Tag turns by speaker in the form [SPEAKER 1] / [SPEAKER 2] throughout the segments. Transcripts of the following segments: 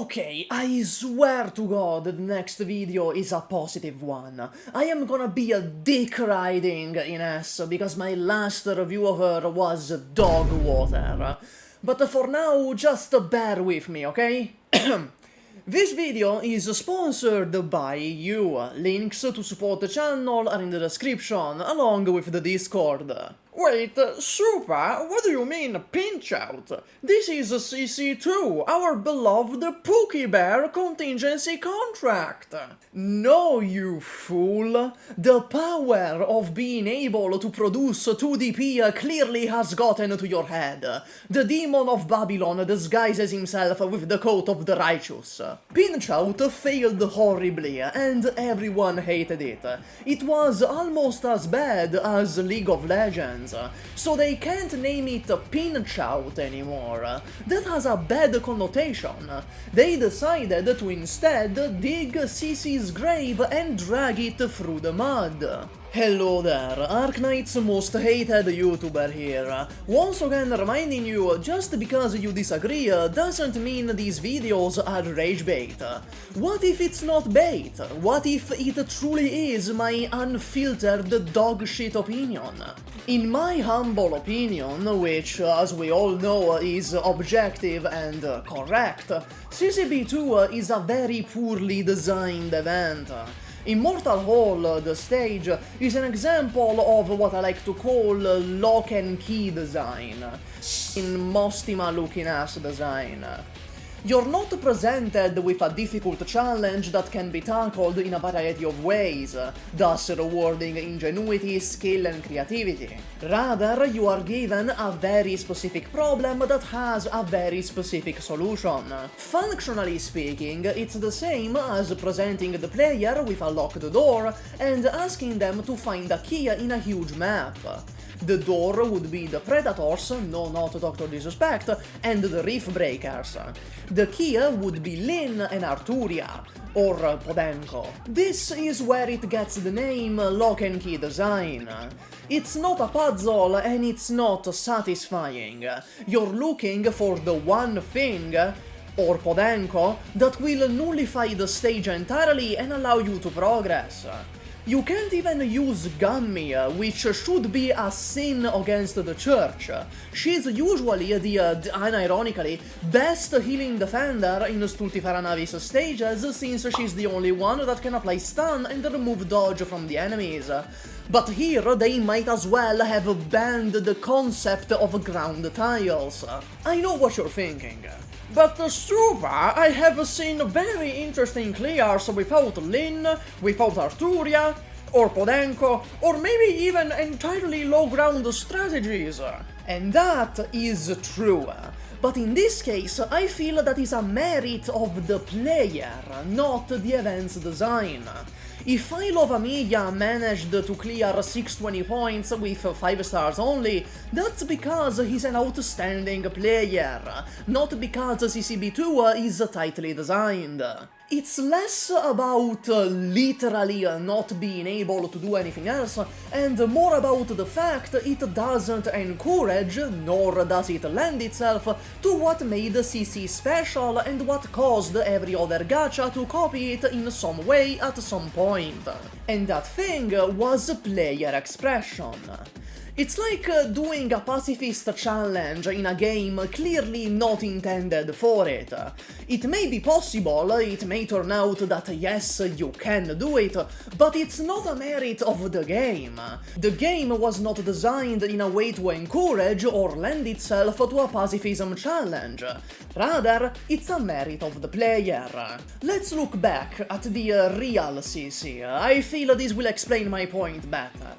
[SPEAKER 1] Okay, I swear to God the next video is a positive one. I am gonna be a dick riding in S because my last review of her was dog water. But for now, just bear with me, okay? This video is sponsored by you. Links to support the channel are in the description, along with the Discord. Wait, SUPAH? What do you mean, pinch out? This is CC2, our beloved Pookie Bear contingency contract! No, you fool! The power of being able to produce 2DP clearly has gotten to your head. The demon of Babylon disguises himself with the coat of the righteous. Pinch out failed horribly, and everyone hated it. It was almost as bad as League of Legends. So they can't name it Pinch Out anymore. That has a bad connotation. They decided to instead dig CC's grave and drag it through the mud. Hello there, Arknights' most hated YouTuber here. Once again reminding you, just because you disagree doesn't mean these videos are rage bait. What if it's not bait? What if it truly is my unfiltered dog shit opinion? In my humble opinion, which as we all know is objective and correct, CCB2 is a very poorly designed event. Immortal Hall, the stage, is an example of what I like to call lock and key design. In Mostima looking ass design. You're not presented with a difficult challenge that can be tackled in a variety of ways, thus rewarding ingenuity, skill and creativity. Rather, you are given a very specific problem that has a very specific solution. Functionally speaking, it's the same as presenting the player with a locked door and asking them to find a key in a huge map. The door would be the Predators, no not Dr. Disrespect, and the Reef Breakers. The key would be Lin and Arturia, or Podenco. This is where it gets the name Lock and Key Design. It's not a puzzle and it's not satisfying. You're looking for the one thing, or Podenco, that will nullify the stage entirely and allow you to progress. You can't even use Gummy, which should be a sin against the church. She's usually the, unironically, best healing defender in Stultifera Navis stages, since she's the only one that can apply stun and remove dodge from the enemies. But here they might as well have banned the concept of ground tiles. I know what you're thinking. But SUPAH, I have seen very interesting clears without Lin, without Arturia, or Podenco, or maybe even entirely low ground strategies. And that is true. But in this case, I feel that is a merit of the player, not the event's design. If Amiya managed to clear 620 points with 5 stars only, that's because he's an outstanding player, not because CCB2 is tightly designed. It's less about literally not being able to do anything else, and more about the fact it doesn't encourage, nor does it lend itself, to what made CC special and what caused every other gacha to copy it in some way at some point. And that thing was player expression. It's like doing a pacifist challenge in a game clearly not intended for it. It may be possible, it may turn out that yes, you can do it, but it's not a merit of the game. The game was not designed in a way to encourage or lend itself to a pacifism challenge. Rather, it's a merit of the player. Let's look back at the real CC. I feel this will explain my point better.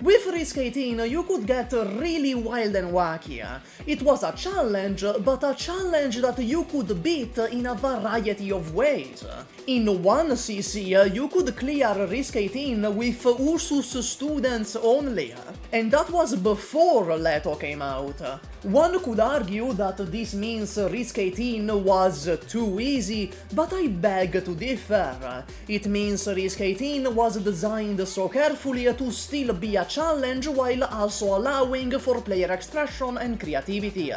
[SPEAKER 1] With Risk 18, you could get really wild and wacky. It was a challenge, but a challenge that you could beat in a variety of ways. In one CC, you could clear Risk 18 with Ursus students only. and that was before Leto came out. One could argue that this means Risk 18 was too easy, but I beg to differ. It means Risk 18 was designed so carefully to still be a challenge while also allowing for player expression and creativity.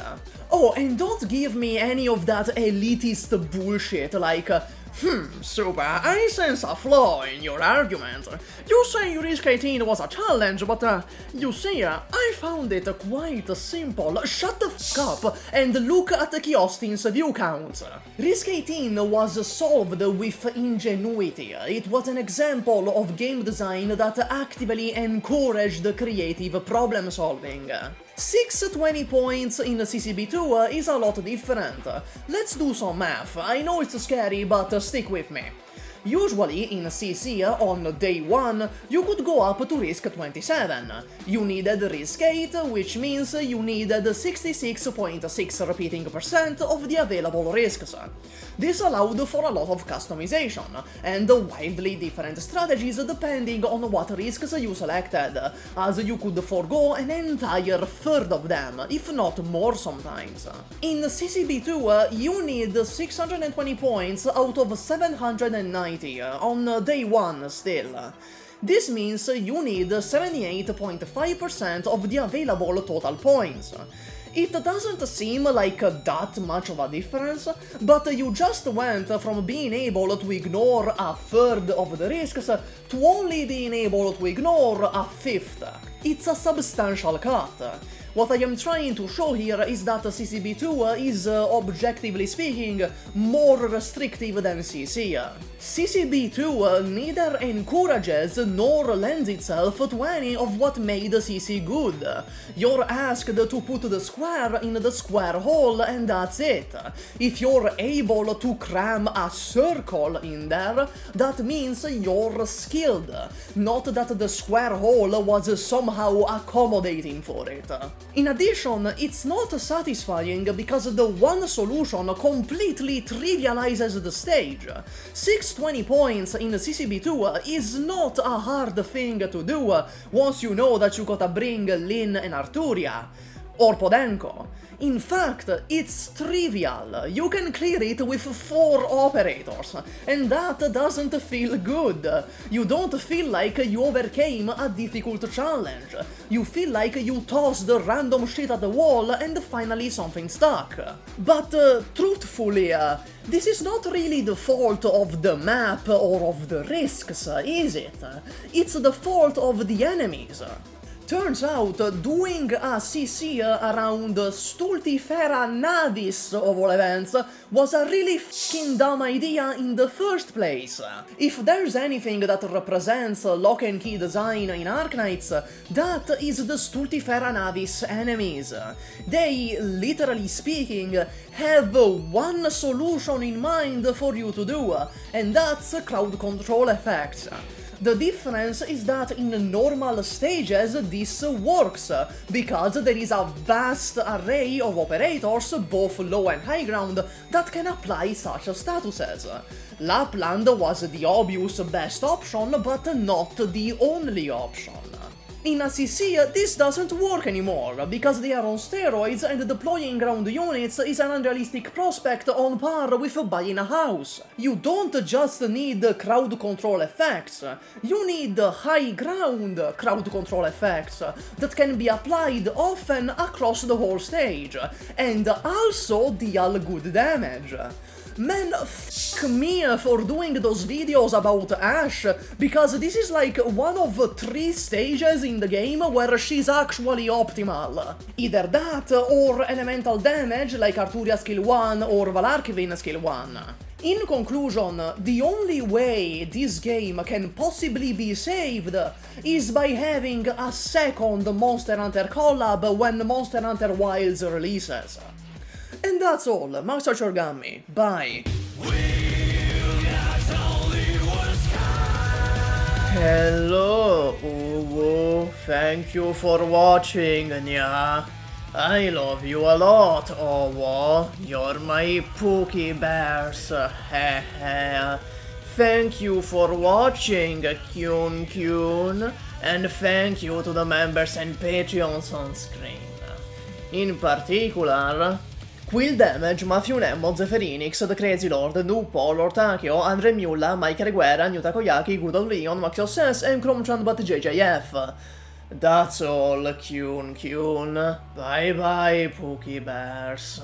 [SPEAKER 1] Oh, and don't give me any of that elitist bullshit like SUPAH, I sense a flaw in your argument. You say Risk 18 was a challenge, but you see, I found it quite simple. Shut the f up and look at Kiostin's view count. Risk 18 was solved with ingenuity. It was an example of game design that actively encouraged creative problem solving. 620 points in CCB2 is a lot different. Let's do some math. I know it's scary, but stick with me. Usually, in CC, on day 1, you could go up to Risk 27. You needed Risk 8, which means you needed 66.6 repeating % of the available risks. This allowed for a lot of customization, and wildly different strategies depending on what risks you selected, as you could forgo an entire third of them, if not more sometimes. In CCB2, you need 620 points out of 790 on day 1 still. This means you need 78.5% of the available total points. It doesn't seem like that much of a difference, but you just went from being able to ignore a third of the risks to only being able to ignore a fifth. It's a substantial cut. What I am trying to show here is that CCB2 is, objectively speaking, more restrictive than CC. CCB2 neither encourages nor lends itself to any of what made CC good. You're asked to put the square in the square hole and that's it. If you're able to cram a circle in there, that means you're skilled, not that the square hole was somehow accommodating for it. In addition, it's not satisfying because the one solution completely trivializes the stage. 620 points in CCB2 is not a hard thing to do once you know that you gotta bring Lin and Arturia. Or Podenco. In fact, it's trivial. You can clear it with 4 operators, and that doesn't feel good. You don't feel like you overcame a difficult challenge. You feel like you tossed random shit at the wall and finally something stuck. But truthfully, this is not really the fault of the map or of the risks, is it? It's the fault of the enemies. Turns out, doing a CC around Stultifera Navis, of all events, was a really f***ing dumb idea in the first place. If there's anything that represents lock and key design in Arknights, that is the Stultifera Navis enemies. They, literally speaking, have one solution in mind for you to do, and that's crowd control effects. The difference is that in normal stages this works, because there is a vast array of operators, both low and high ground, that can apply such statuses. Lapland was the obvious best option, but not the only option. In CC, this doesn't work anymore, because they are on steroids and deploying ground units is an unrealistic prospect on par with buying a house. You don't just need crowd control effects, you need high ground crowd control effects that can be applied often across the whole stage, and also deal good damage. Man, f*** me for doing those videos about Ashe, because this is like one of 3 stages in the game where she's actually optimal. Either that, or elemental damage like Arturia skill 1 or Valarkivin skill 1. In conclusion, the only way this game can possibly be saved is by having a second Monster Hunter collab when Monster Hunter Wilds releases. And that's all, Master Gummy. Bye. Hello, Uwu. Thank you for watching, Nya. I love you a lot, Owo. You're my Pookie Bears. Hehe. Thank you for watching, Kyun Kyun. And thank you to the members and Patreons on screen. In particular, Quill Damage, Matthew Nemo, Zephyrinix, The Crazy Lord, Nupo, Lord Takeo, Andre Mulla, Mike Reguera, New Takoyaki, Good Old Leon, Maxio Sense, and Chromtran but JJF. That's all, Kyun. Bye bye, Pookie Bears.